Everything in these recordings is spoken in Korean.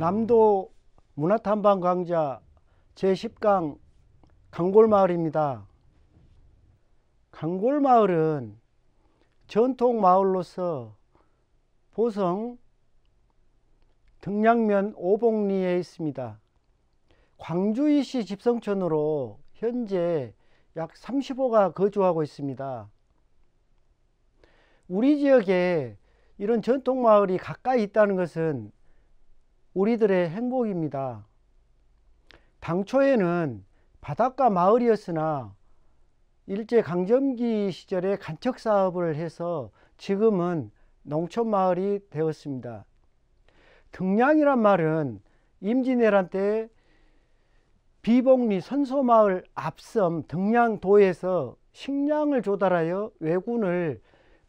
남도 문화탐방 강좌 제10강 강골마을입니다. 강골마을은 전통마을로서 보성 등량면 오봉리에 있습니다. 광주이시 집성촌으로 현재 약 30호가 거주하고 있습니다. 우리 지역에 이런 전통마을이 가까이 있다는 것은 우리들의 행복입니다. 당초에는 바닷가 마을이었으나 일제강점기 시절에 간척사업을 해서 지금은 농촌마을이 되었습니다. 등량이란 말은 임진왜란 때 비봉리 선소마을 앞섬 등량도에서 식량을 조달하여 왜군을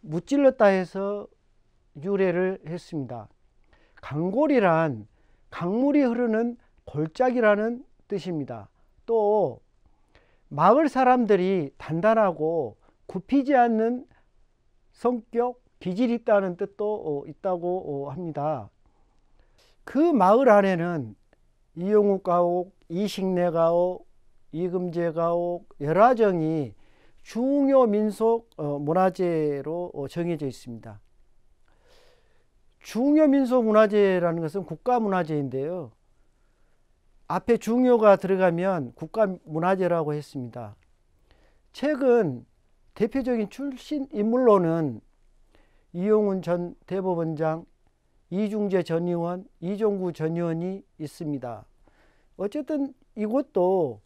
무찔렀다 해서 유래를 했습니다. 강골이란 강물이 흐르는 골짜기라는 뜻입니다. 또 마을 사람들이 단단하고 굽히지 않는 성격, 기질이 있다는 뜻도 있다고 합니다. 그 마을 안에는 이용욱 가옥, 이식내 가옥, 이금제 가옥, 열화정이 중요 민속 문화재로 정해져 있습니다. 중요 민속 문화재라는 것은 국가문화재인데요. 앞에 중요가 들어가면 국가문화재라고 했습니다. 최근 대표적인 출신 인물로는 이용훈 전 대법원장, 이중재 전 의원, 이종구 전 의원이 있습니다. 어쨌든 이곳도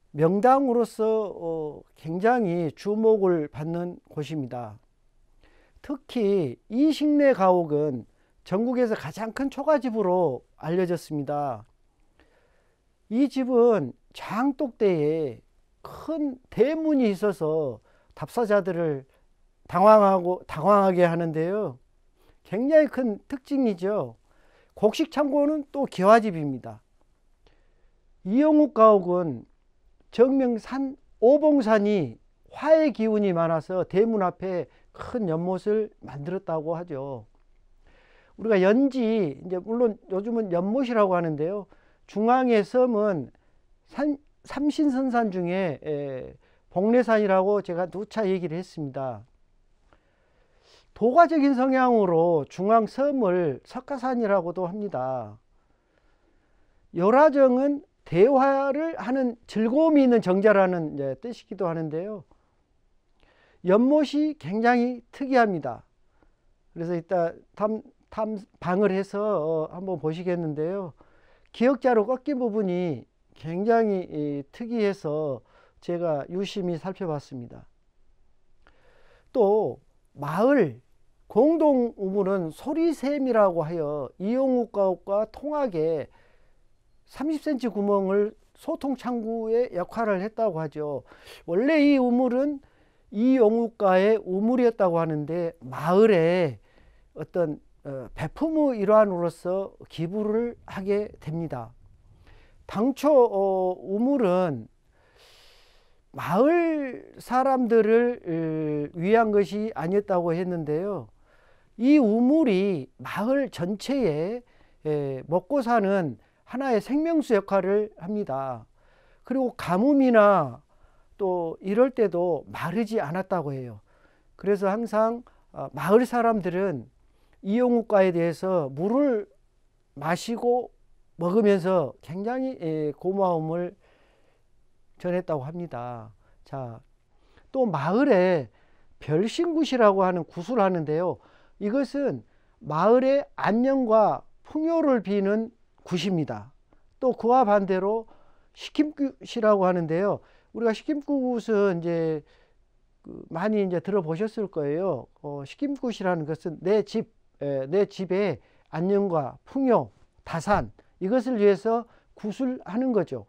명당으로서 굉장히 주목을 받는 곳입니다. 특히 이식내 가옥은 전국에서 가장 큰 초가집으로 알려졌습니다. 이 집은 장독대에 큰 대문이 있어서 답사자들을 당황하게 하는데요. 굉장히 큰 특징이죠. 곡식 창고는 또 기와집입니다. 이용욱 가옥은 정명산 오봉산이 화의 기운이 많아서 대문 앞에 큰 연못을 만들었다고 하죠. 우리가 연지, 이제 물론 요즘은 연못이라고 하는데요. 중앙의 섬은 삼신선산 중에 복례산이라고 제가 누차 얘기를 했습니다. 도가적인 성향으로 중앙 섬을 석가산이라고도 합니다. 열화정은 대화를 하는 즐거움이 있는 정자라는 뜻이기도 하는데요. 연못이 굉장히 특이합니다. 그래서 이따 탐방을 해서 한번 보시겠는데요. 기역자로 꺾인 부분이 굉장히 특이해서 제가 유심히 살펴봤습니다. 또 마을 공동 우물은 소리샘이라고 하여 이용욱 가옥과 통하게 30cm 구멍을 소통 창구의 역할을 했다고 하죠. 원래 이 우물은 이용욱가의 우물이었다고 하는데 마을에 어떤 배품의 일환으로서 기부를 하게 됩니다. 당초 우물은 마을 사람들을 위한 것이 아니었다고 했는데요. 이 우물이 마을 전체에 먹고 사는 하나의 생명수 역할을 합니다. 그리고 가뭄이나 또 이럴 때도 마르지 않았다고 해요. 그래서 항상 마을 사람들은 이용욱가에 대해서 물을 마시고 먹으면서 굉장히 고마움을 전했다고 합니다. 자, 또 마을에 별신굿이라고 하는 굿을 하는데요. 이것은 마을의 안녕과 풍요를 비는 굿입니다. 또 그와 반대로 식힘굿이라고 하는데요. 우리가 식힘굿은 이제 많이 이제 들어보셨을 거예요. 식힘굿이라는 것은 내 집의 안녕과 풍요, 다산 이것을 위해서 굿을 하는 거죠.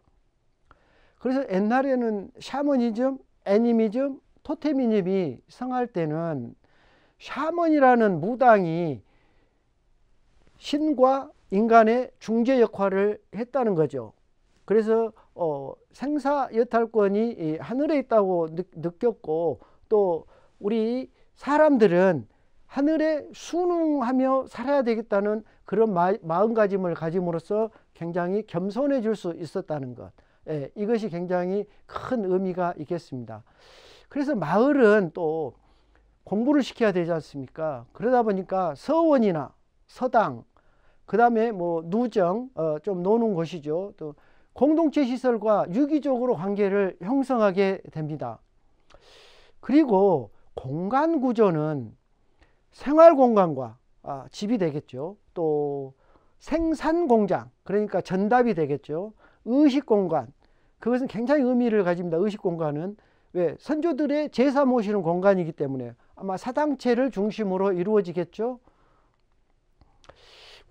그래서 옛날에는 샤머니즘, 애니미즘, 토테미즘이 성할 때는 샤먼이라는 무당이 신과 인간의 중재 역할을 했다는 거죠. 그래서 생사여탈권이 하늘에 있다고 느꼈고 또 우리 사람들은 하늘에 순응하며 살아야 되겠다는 그런 마음가짐을 가짐으로써 굉장히 겸손해질 수 있었다는 것. 예, 이것이 굉장히 큰 의미가 있겠습니다. 그래서 마을은 또 공부를 시켜야 되지 않습니까? 그러다 보니까 서원이나 서당, 그 다음에 뭐 누정, 좀 노는 곳이죠. 또 공동체 시설과 유기적으로 관계를 형성하게 됩니다. 그리고 공간 구조는 생활 공간과 집이 되겠죠. 또 생산 공장, 그러니까 전답이 되겠죠. 의식 공간, 그것은 굉장히 의미를 가집니다. 의식 공간은 왜 선조들의 제사 모시는 공간이기 때문에 아마 사당체를 중심으로 이루어지겠죠.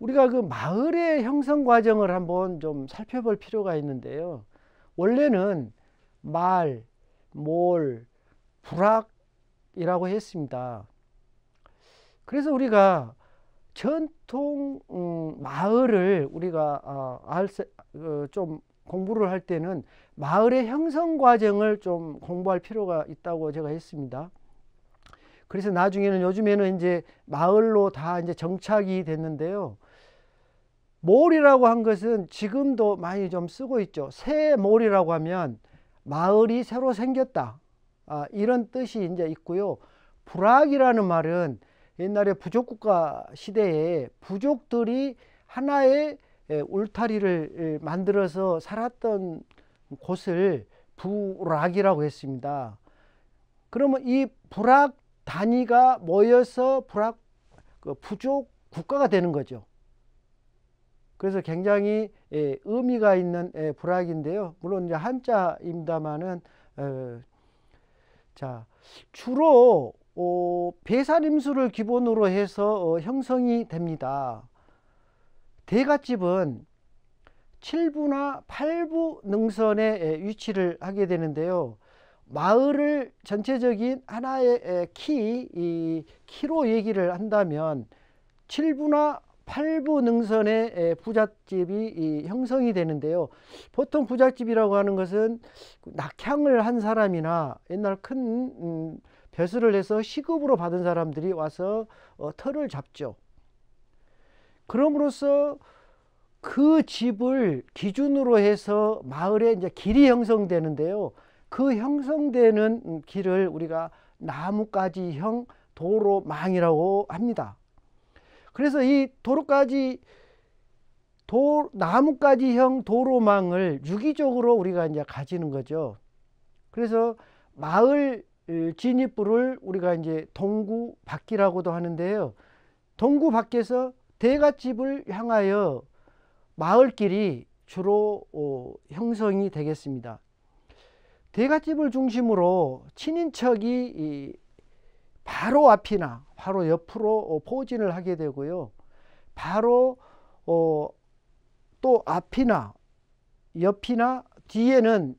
우리가 그 마을의 형성 과정을 한번 좀 살펴볼 필요가 있는데요. 원래는 말, 몰, 부락이라고 했습니다. 그래서 우리가 전통 마을을 우리가 좀 공부를 할 때는 마을의 형성 과정을 좀 공부할 필요가 있다고 제가 했습니다. 그래서 나중에는 요즘에는 이제 마을로 다 이제 정착이 됐는데요. 몰이라고 한 것은 지금도 많이 좀 쓰고 있죠. 새 몰이라고 하면 마을이 새로 생겼다, 이런 뜻이 이제 있고요. 부락이라는 말은 옛날에 부족국가 시대에 부족들이 하나의 울타리를 만들어서 살았던 곳을 부락이라고 했습니다. 그러면 이 부락 단위가 모여서 부족 국가가 되는 거죠. 그래서 굉장히 의미가 있는 부락인데요. 물론 이제 한자입니다만은 자, 주로 배산임수를 기본으로 해서 형성이 됩니다. 대갓집은 7부나 8부 능선에 위치를 하게 되는데요. 마을을 전체적인 하나의 키로 얘기를 한다면 7부나 8부 능선의 부잣집이 형성이 되는데요. 보통 부잣집이라고 하는 것은 낙향을 한 사람이나 옛날 큰 벼슬을 해서 시급으로 받은 사람들이 와서 터를 잡죠. 그럼으로써 그 집을 기준으로 해서 마을에 이제 길이 형성되는데요. 그 형성되는 길을 우리가 나뭇가지형 도로망이라고 합니다. 그래서 이 나뭇가지형 도로망을 유기적으로 우리가 이제 가지는 거죠. 그래서 마을 진입부를 우리가 이제 동구 밖이라고도 하는데요. 동구 밖에서 대갓집을 향하여 마을길이 주로 형성이 되겠습니다. 대갓집을 중심으로 친인척이 바로 앞이나 바로 옆으로 포진을 하게 되고요. 바로 또 앞이나 옆이나 뒤에는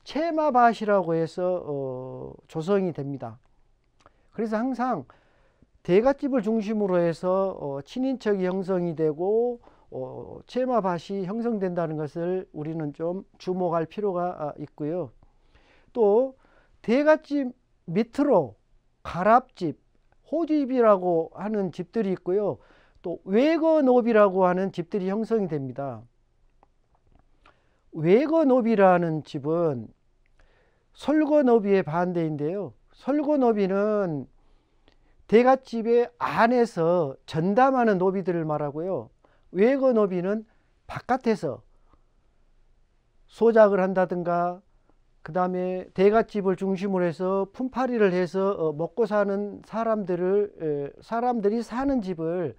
채마밭이라고 해서 조성이 됩니다. 그래서 항상 대갓집을 중심으로 해서 친인척이 형성이 되고 채마밭이 형성된다는 것을 우리는 좀 주목할 필요가 있고요. 또 대갓집 밑으로 가랍집, 호집이라고 하는 집들이 있고요. 또 외거노비라고 하는 집들이 형성이 됩니다. 외거노비라는 집은 솔거노비의 반대인데요. 솔거노비는 대갓집의 안에서 전담하는 노비들을 말하고요. 외거노비는 바깥에서 소작을 한다든가 그 다음에 대갓집을 중심으로 해서 품팔이를 해서 먹고 사는 사람들이 사는 집을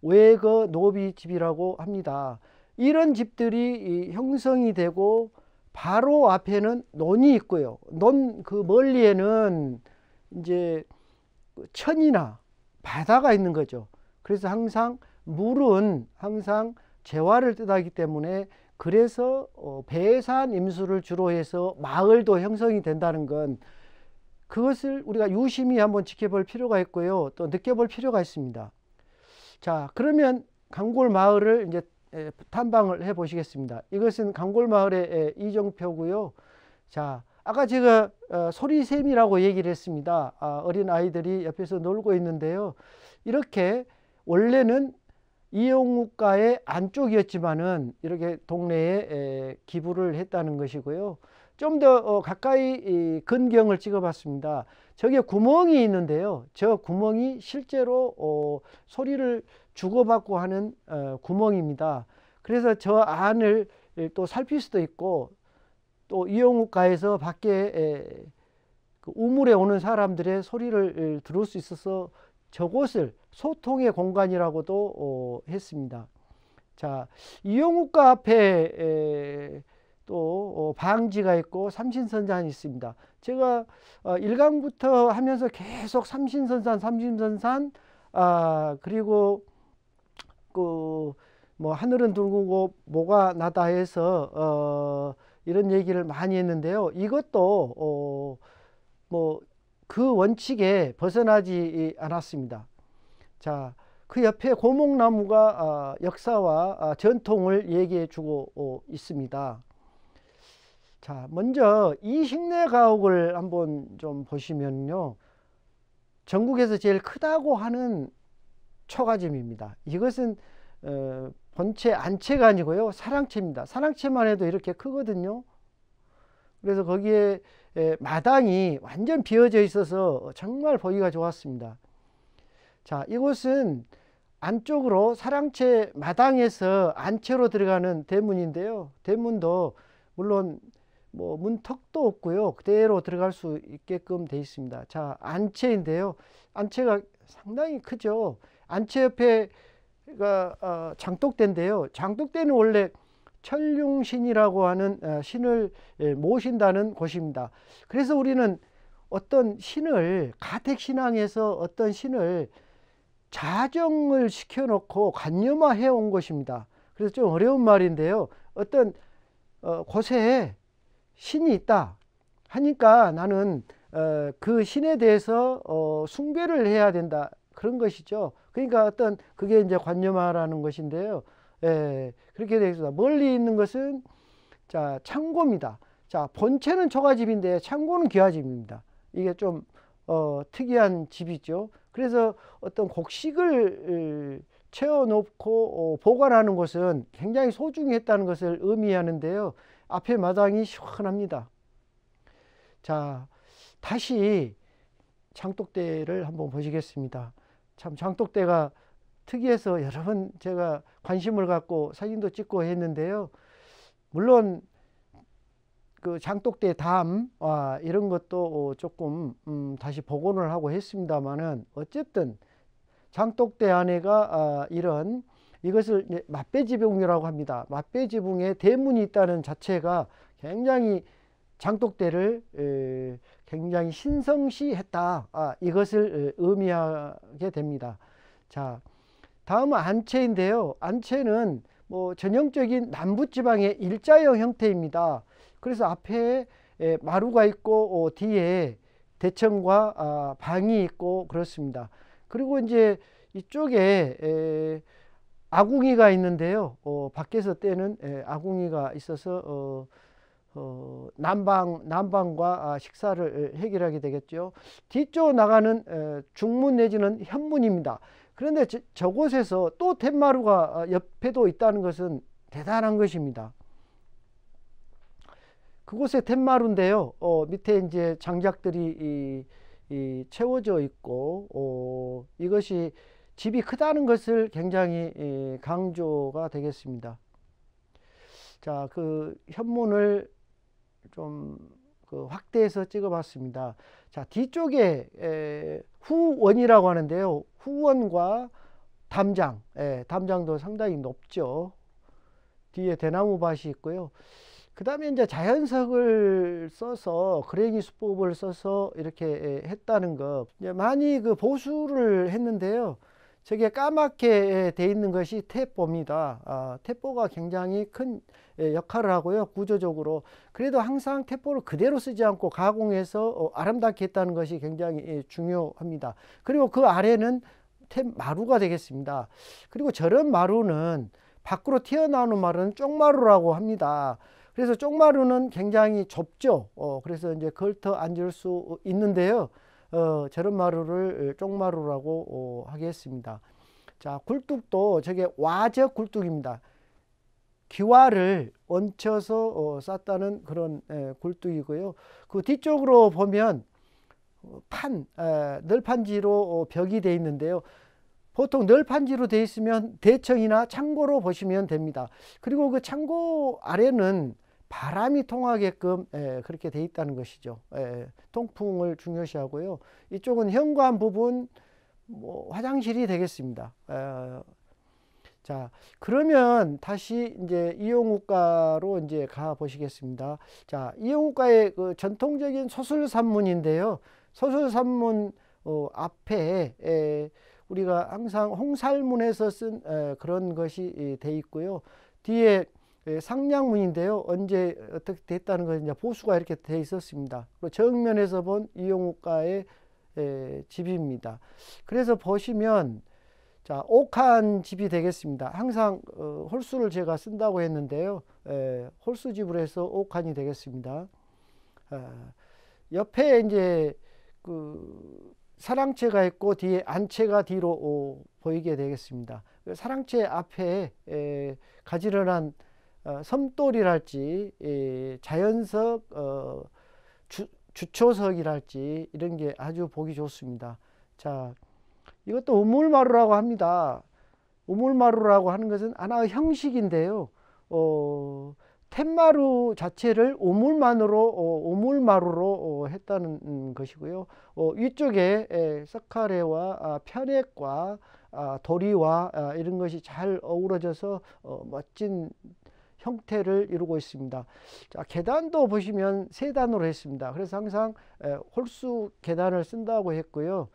외거노비 집이라고 합니다. 이런 집들이 형성이 되고 바로 앞에는 논이 있고요. 논 그 멀리에는 이제 천이나 바다가 있는 거죠. 그래서 항상 물은 항상 재화를 뜻하기 때문에 그래서 배산 임수를 주로 해서 마을도 형성이 된다는 건 그것을 우리가 유심히 한번 지켜볼 필요가 있고요. 또 느껴볼 필요가 있습니다. 자, 그러면 강골 마을을 이제 탐방을 해 보시겠습니다. 이것은 강골 마을의 이정표고요. 자, 아까 제가 소리샘이라고 얘기를 했습니다. 어린 아이들이 옆에서 놀고 있는데요. 이렇게 원래는 이용우가의 안쪽이었지만은 이렇게 동네에 기부를 했다는 것이고요. 좀 더 가까이 근경을 찍어 봤습니다. 저게 구멍이 있는데요. 저 구멍이 실제로 소리를 주고받고 하는 구멍입니다. 그래서 저 안을 또 살필 수도 있고, 또 이용우가에서 밖에 그 우물에 오는 사람들의 소리를 들을 수 있어서 저곳을 소통의 공간이라고도 했습니다. 자, 이용우가 앞에 또 방지가 있고 삼신선산이 있습니다. 제가 1강부터 하면서 계속 삼신선산, 그리고 그 뭐 하늘은 둥글고 뭐가 나다 해서 이런 얘기를 많이 했는데요. 이것도 뭐 그 원칙에 벗어나지 않았습니다. 자, 그 옆에 고목나무가 역사와 전통을 얘기해 주고 있습니다. 자, 먼저 이 식내 가옥을 한번 좀 보시면요, 전국에서 제일 크다고 하는 초가점입니다. 이것은 본체 안채가 아니고요, 사랑채입니다. 사랑채만 해도 이렇게 크거든요. 그래서 거기에 마당이 완전 비어져 있어서 정말 보기가 좋았습니다. 자, 이곳은 안쪽으로 사랑채 마당에서 안채로 들어가는 대문인데요. 대문도 물론 뭐 문턱도 없고요, 그대로 들어갈 수 있게끔 되어 있습니다. 자, 안채인데요. 안채가 상당히 크죠. 안채 옆에가 장독대인데요. 장독대는 원래 천룡신이라고 하는 신을 모신다는 곳입니다. 그래서 우리는 어떤 신을, 가택신앙에서 어떤 신을 자정을 시켜놓고 관념화해 온 것입니다. 그래서 좀 어려운 말인데요. 어떤 곳에 신이 있다 하니까 나는 그 신에 대해서 숭배를 해야 된다, 그런 것이죠. 그러니까 어떤 그게 이제 관념화라는 것인데요. 그렇게 되어 있습니다. 멀리 있는 것은 자, 창고입니다. 자, 본체는 초가집인데 창고는 귀화집입니다. 이게 좀 특이한 집이죠. 그래서 어떤 곡식을 채워놓고 보관하는 것은 굉장히 소중히 했다는 것을 의미하는데요. 앞에 마당이 시원합니다. 자, 다시 장독대를 한번 보시겠습니다. 참 장독대가 특이해서 여러 번 제가 관심을 갖고 사진도 찍고 했는데요. 물론 그 장독대 담 이런 것도 조금 다시 복원을 하고 했습니다만은, 어쨌든 장독대 안에가 이런 이것을 맛배지붕이라고 합니다. 맛배지붕에 대문이 있다는 자체가 굉장히 장독대를 굉장히 신성시했다, 이것을 의미하게 됩니다. 자, 다음은 안채인데요. 안채는 뭐 전형적인 남부지방의 일자형 형태입니다. 그래서 앞에 마루가 있고 뒤에 대청과 방이 있고 그렇습니다. 그리고 이제 이쪽에 아궁이가 있는데요. 밖에서 떼는 아궁이가 있어서 난방과 식사를 해결하게 되겠죠. 뒤쪽 나가는 중문 내지는 현문입니다. 그런데 저곳에서 또 툇마루가 옆에도 있다는 것은 대단한 것입니다. 그곳에 툇마루인데요. 밑에 이제 장작들이 채워져 있고, 이것이 집이 크다는 것을 굉장히 강조가 되겠습니다. 자, 그 현문을 좀 확대해서 찍어 봤습니다. 자, 뒤쪽에 후원이라고 하는데요. 후원과 담장, 담장도 상당히 높죠. 뒤에 대나무 밭이 있고요. 그 다음에 이제 자연석을 써서, 그레기 수법을 써서 이렇게 했다는 것. 이제 많이 그 보수를 했는데요. 저게 까맣게 돼 있는 것이 태포입니다. 태포가 굉장히 큰 역할을 하고요, 구조적으로. 그래도 항상 태포를 그대로 쓰지 않고 가공해서 아름답게 했다는 것이 굉장히 중요합니다. 그리고 그 아래는 마루가 되겠습니다. 그리고 저런 마루는, 밖으로 튀어나오는 마루는 쪽마루라고 합니다. 그래서 쪽마루는 굉장히 좁죠. 그래서 이제 걸터 앉을 수 있는데요. 저런 마루를 쪽마루라고 하겠습니다. 자, 굴뚝도 저게 와적 굴뚝입니다. 기와를 얹혀서 쌌다는 그런 굴뚝이고요. 그 뒤쪽으로 보면 널판지로 벽이 되어 있는데요. 보통 널판지로 되어 있으면 대청이나 창고로 보시면 됩니다. 그리고 그 창고 아래는 바람이 통하게끔 그렇게 되어 있다는 것이죠. 통풍을 중요시하고요. 이쪽은 현관 부분, 화장실이 되겠습니다. 자, 그러면 다시 이제 이용욱가로 이제 가 보시겠습니다. 자, 이용욱가의 그 전통적인 소술산문인데요. 소술산문 앞에 우리가 항상 홍살문에서 쓴 그런 것이 돼 있고요. 뒤에 상량문인데요. 언제 어떻게 됐다는 것이 이제 보수가 이렇게 돼 있었습니다. 그리고 정면에서 본 이용욱가의 집입니다. 그래서 보시면 자, 옥한 집이 되겠습니다. 항상 홀수를 제가 쓴다고 했는데요. 홀수집으로 해서 옥한이 되겠습니다. 옆에 이제 그 사랑채가 있고 뒤에 안채가 뒤로 보이게 되겠습니다. 사랑채 앞에 가지런한 섬돌이랄지 자연석 주초석이랄지 이런 게 아주 보기 좋습니다. 자, 이것도 우물마루라고 합니다. 우물마루라고 하는 것은 하나의 형식인데요. 툇마루 자체를 우물마루로 했다는 것이고요. 위쪽에 석가래와 편액과 도리와 이런 것이 잘 어우러져서 멋진 형태를 이루고 있습니다. 자, 계단도 보시면 세 단으로 했습니다. 그래서 항상 홀수 계단을 쓴다고 했고요.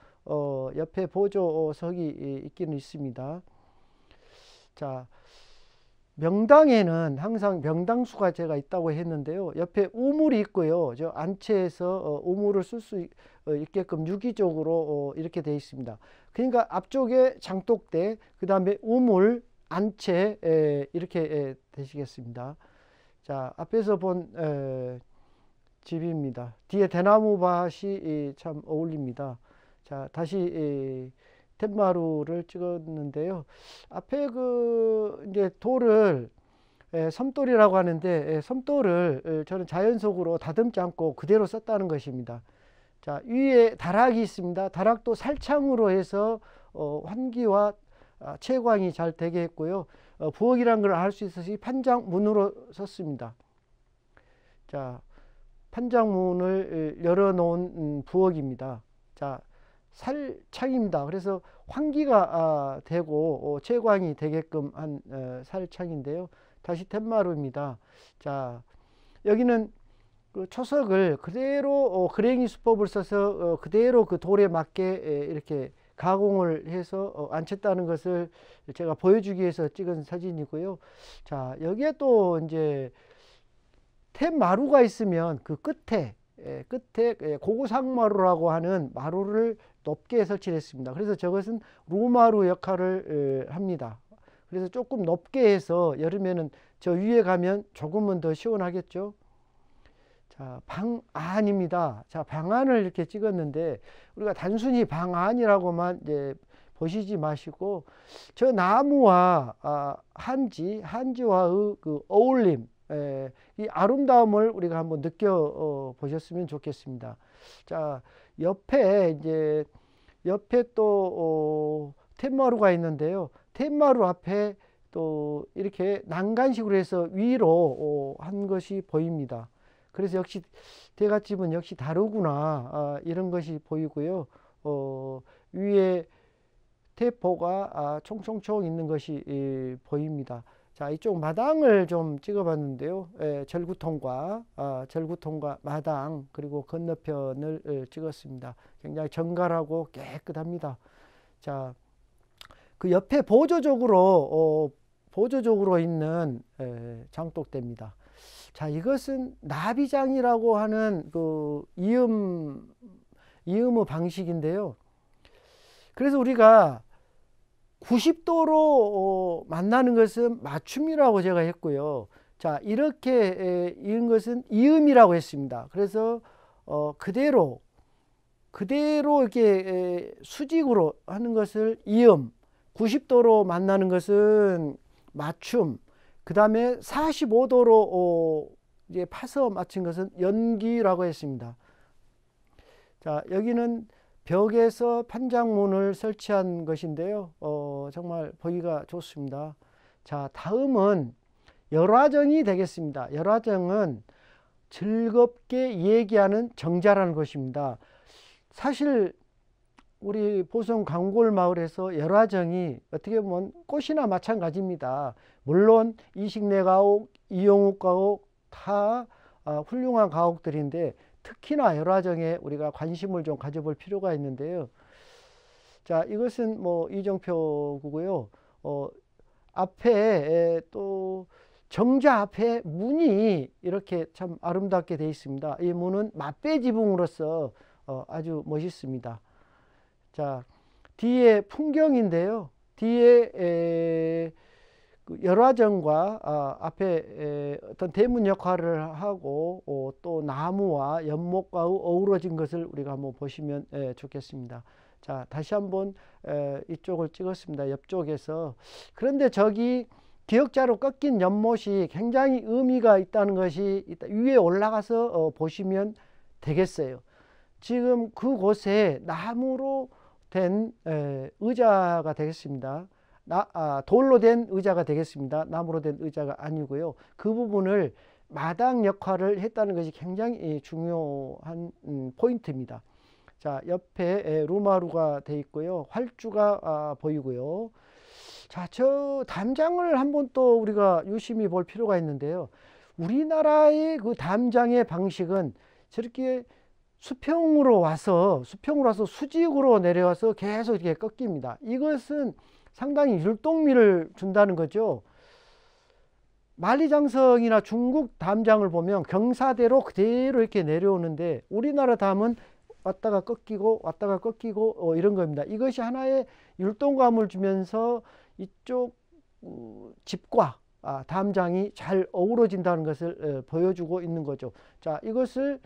옆에 보조석이 있기는 있습니다. 자, 명당에는 항상 명당수가 제가 있다고 했는데요. 옆에 우물이 있고요. 저 안채에서 우물을 쓸 수 있게끔 유기적으로 이렇게 되어 있습니다. 그러니까 앞쪽에 장독대, 그 다음에 우물, 안채 이렇게 되시겠습니다. 자, 앞에서 본 집입니다. 뒤에 대나무밭이 참 어울립니다. 자, 다시 툇마루를 찍었는데요. 앞에 그 이제 돌을 섬돌이라고 하는데 섬돌을 저는 자연석으로 다듬지 않고 그대로 썼다는 것입니다. 자, 위에 다락이 있습니다. 다락도 살창으로 해서 환기와 채광이 잘 되게 했고요. 부엌이라는 걸 알 수 있어서 판장문으로 썼습니다. 자, 판장문을 열어놓은 부엌입니다. 자, 살창입니다. 그래서 환기가 되고 채광이 되게끔 한 살창인데요. 다시 툇마루입니다. 자, 여기는 그 초석을 그대로 그랭이 수법을 써서 그대로 그 돌에 맞게 이렇게 가공을 해서 앉혔다는 것을 제가 보여주기 위해서 찍은 사진이고요. 자, 여기에 또 이제 툇마루가 있으면 그 끝에 고구상마루라고 하는 마루를 높게 설치를 했습니다. 그래서 저것은 루마루 역할을 합니다. 그래서 조금 높게 해서 여름에는 저 위에 가면 조금은 더 시원하겠죠. 자, 방안입니다. 자, 방안을 이렇게 찍었는데 우리가 단순히 방안이라고만 이제 보시지 마시고 저 나무와 한지와의 그 어울림, 이 아름다움을 우리가 한번 느껴 보셨으면 좋겠습니다. 자, 옆에 또 툇마루가 있는데요. 툇마루 앞에 또 이렇게 난간식으로 해서 위로 한 것이 보입니다. 그래서 역시 대갓집은 역시 다르구나 이런 것이 보이고요. 위에 대포가 총총총 있는 것이 보입니다. 자, 이쪽 마당을 좀 찍어봤는데요. 절구통과 마당 그리고 건너편을 찍었습니다. 굉장히 정갈하고 깨끗합니다. 자, 그 옆에 보조적으로 있는 장독대입니다. 자, 이것은 나비장이라고 하는 그 이음의 방식인데요. 그래서 우리가 90도로 만나는 것은 맞춤이라고 제가 했고요. 자, 이렇게 이은 것은 이음이라고 했습니다. 그래서 그대로 그대로 이렇게 수직으로 하는 것을 이음, 90도로 만나는 것은 맞춤, 그 다음에 45도로 이제 파서 맞춘 것은 연기라고 했습니다. 자, 여기는 벽에서 판장문을 설치한 것인데요. 정말 보기가 좋습니다. 자, 다음은 열화정이 되겠습니다. 열화정은 즐겁게 얘기하는 정자라는 것입니다. 사실 우리 보성 강골 마을에서 열화정이 어떻게 보면 꽃이나 마찬가지입니다. 물론 이식내 가옥, 이용욱 가옥 다 훌륭한 가옥들인데 특히나 열화정에 우리가 관심을 좀 가져볼 필요가 있는데요. 자, 이것은 뭐 이정표구고요. 앞에 또 정자 앞에 문이 이렇게 참 아름답게 되어 있습니다. 이 문은 맞배 지붕으로서 아주 멋있습니다. 자, 뒤에 풍경인데요. 뒤에 열화정과 앞에 어떤 대문 역할을 하고 또 나무와 연못과 어우러진 것을 우리가 한번 보시면 좋겠습니다. 자, 다시 한번 이쪽을 찍었습니다. 옆쪽에서. 그런데 저기 기역자로 꺾인 연못이 굉장히 의미가 있다는 것이 위에 올라가서 보시면 되겠어요. 지금 그곳에 나무로 된 의자가 되겠습니다. 돌로 된 의자가 되겠습니다. 나무로 된 의자가 아니고요. 그 부분을 마당 역할을 했다는 것이 굉장히 중요한 포인트입니다. 자, 옆에 루마루가 되어 있고요. 활주가 보이고요. 자, 저 담장을 한번 또 우리가 유심히 볼 필요가 있는데요. 우리나라의 그 담장의 방식은 저렇게 수평으로 와서 수직으로 내려와서 계속 이렇게 꺾입니다. 이것은 상당히 율동미를 준다는 거죠. 만리장성이나 중국 담장을 보면 경사대로 그대로 이렇게 내려오는데 우리나라 담은 왔다가 꺾이고 이런 겁니다. 이것이 하나의 율동감을 주면서 이쪽 집과 담장이 잘 어우러진다는 것을 보여주고 있는 거죠. 자, 이것을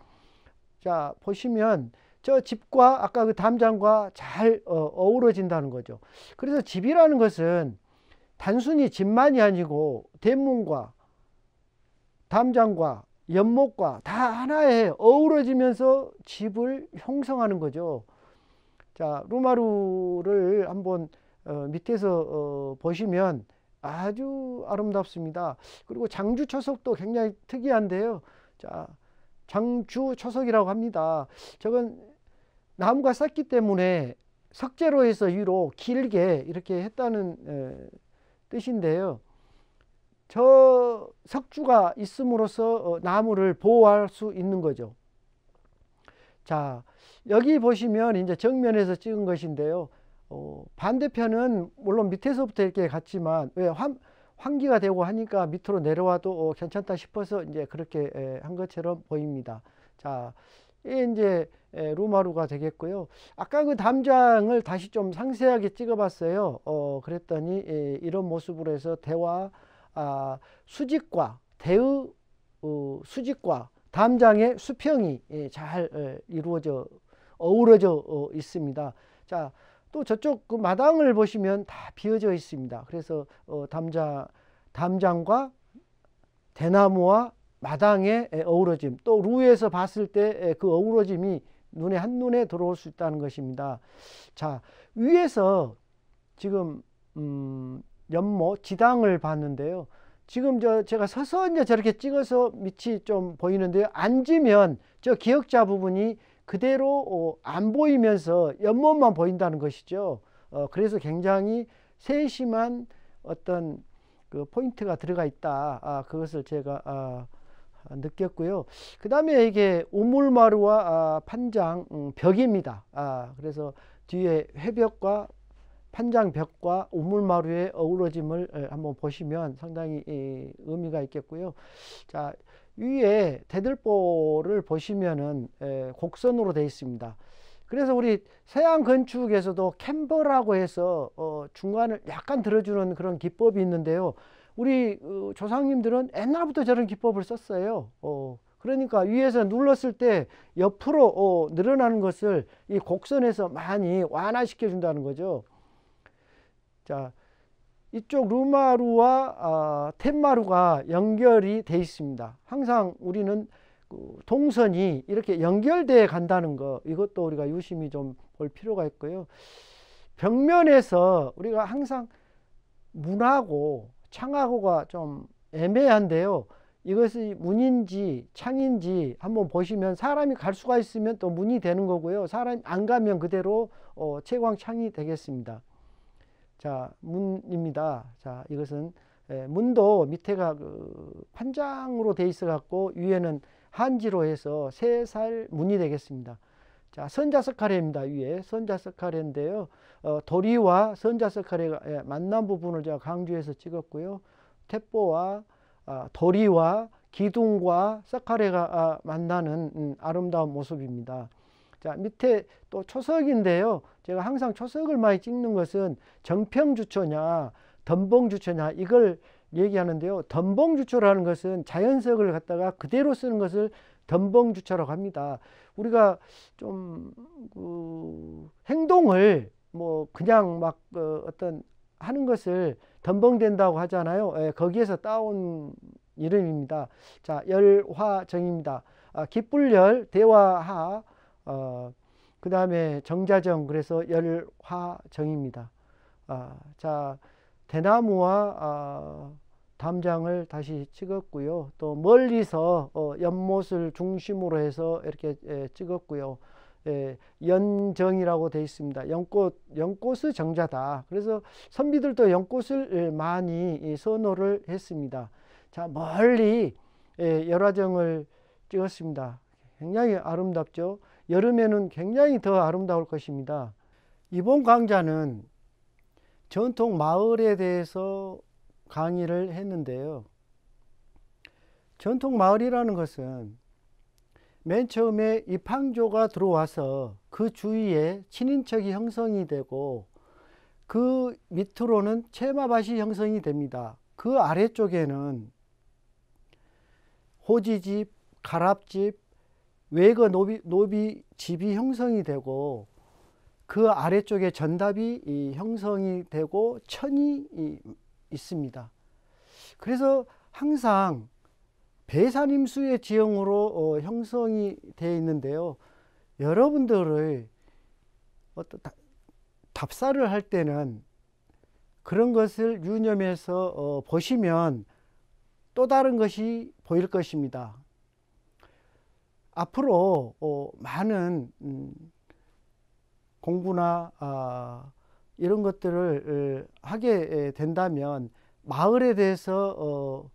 자 보시면 저 집과 아까 그 담장과 잘 어우러진다는 거죠. 그래서 집이라는 것은 단순히 집만이 아니고 대문과 담장과 연못과 다 하나에 어우러지면서 집을 형성하는 거죠. 자, 루마루를 한번 밑에서 보시면 아주 아름답습니다. 그리고 장주 초석도 굉장히 특이한데요. 자, 장주 초석이라고 합니다. 저건 나무가 쌌기 때문에 석재로 해서 위로 길게 이렇게 했다는 뜻인데요. 저 석주가 있음으로써 나무를 보호할 수 있는 거죠. 자, 여기 보시면 이제 정면에서 찍은 것인데요. 반대편은 물론 밑에서부터 이렇게 갔지만 왜 환기가 되고 하니까 밑으로 내려와도 괜찮다 싶어서 이제 그렇게 한 것처럼 보입니다. 자, 이제 루마루가 되겠고요. 아까 그 담장을 다시 좀 상세하게 찍어봤어요. 그랬더니 이런 모습으로 해서 대화 수직과 대의 수직과 담장의 수평이 잘 이루어져 어우러져 있습니다. 자, 또 저쪽 그 마당을 보시면 다 비어져 있습니다. 그래서 담장과 대나무와 마당의 어우러짐, 또 루에서 봤을 때 그 어우러짐이 눈에 한눈에 들어올 수 있다는 것입니다. 자, 위에서 지금 연못 지당을 봤는데요. 지금 제가 서서 이제 저렇게 찍어서 밑이 좀 보이는데요. 앉으면 저 기역자 부분이 그대로 안 보이면서 연못만 보인다는 것이죠. 그래서 굉장히 세심한 어떤 그 포인트가 들어가 있다. 그것을 제가 느꼈고요. 그 다음에 이게 우물마루와 판장 벽입니다. 그래서 뒤에 회벽과 판장벽과 우물마루의 어우러짐을 한번 보시면 상당히 의미가 있겠고요. 자, 위에 대들보를 보시면은 곡선으로 되어 있습니다. 그래서 우리 서양 건축에서도 캠버라고 해서 중간을 약간 들어주는 그런 기법이 있는데요. 우리 조상님들은 옛날부터 저런 기법을 썼어요. 그러니까 위에서 눌렀을 때 옆으로 늘어나는 것을 이 곡선에서 많이 완화시켜 준다는 거죠. 자, 이쪽 루마루와 텐마루가 연결이 돼 있습니다. 항상 우리는 동선이 이렇게 연결되어 간다는 거, 이것도 우리가 유심히 좀 볼 필요가 있고요. 벽면에서 우리가 항상 문하고 창하고가 좀 애매한데요. 이것이 문인지 창인지 한번 보시면, 사람이 갈 수가 있으면 또 문이 되는 거고요. 사람이 안 가면 그대로 채광창이 되겠습니다. 자, 문입니다. 자, 이것은 문도 밑에가 판장으로 돼 있어 갖고 위에는 한지로 해서 3살 문이 되겠습니다. 자, 선자석칼레입니다. 위에 선자석칼레인데요. 도리와 선자석칼레가 만난 부분을 제가 강조해서 찍었고요.鉄砲와 도리와 기둥과 석칼레가 만나는 아름다운 모습입니다. 자, 밑에 또 초석인데요. 제가 항상 초석을 많이 찍는 것은 정평주초냐 덤봉주초냐 이걸 얘기하는데요. 덤봉주초라는 것은 자연석을 갖다가 그대로 쓰는 것을 덤봉주초라고 합니다. 우리가 좀 행동을 뭐 그냥 막 어떤 하는 것을 덤벙된다고 하잖아요. 거기에서 따온 이름입니다. 자, 열화정입니다. 기쁠열, 대화하, 그 다음에 정자정, 그래서 열화정입니다. 자, 대나무와 담장을 다시 찍었고요. 또 멀리서 연못을 중심으로 해서 이렇게 찍었고요. 연정이라고 되어 있습니다. 연꽃의 정자다. 그래서 선비들도 연꽃을 많이 선호를 했습니다. 자, 멀리 열화정을 찍었습니다. 굉장히 아름답죠. 여름에는 굉장히 더 아름다울 것입니다. 이번 강좌는 전통 마을에 대해서 강의를 했는데요. 전통 마을이라는 것은 맨 처음에 입항조가 들어와서 그 주위에 친인척이 형성이 되고 그 밑으로는 채마밭이 형성이 됩니다. 그 아래쪽에는 호지집, 가랍집, 외거 노비집이 형성이 되고 그 아래쪽에 전답이 형성이 되고 천이 있습니다. 그래서 항상 배산임수의 지형으로 형성이 되어 있는데요. 여러분들의 어떤 답사를 할 때는 그런 것을 유념해서 보시면 또 다른 것이 보일 것입니다. 앞으로 많은 공부나 이런 것들을 하게 된다면 마을에 대해서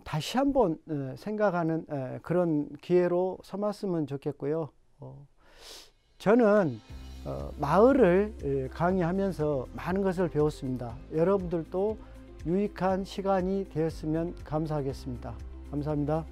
다시 한번 생각하는 그런 기회로 삼았으면 좋겠고요. 저는 마을을 강의하면서 많은 것을 배웠습니다. 여러분들도 유익한 시간이 되었으면 감사하겠습니다. 감사합니다.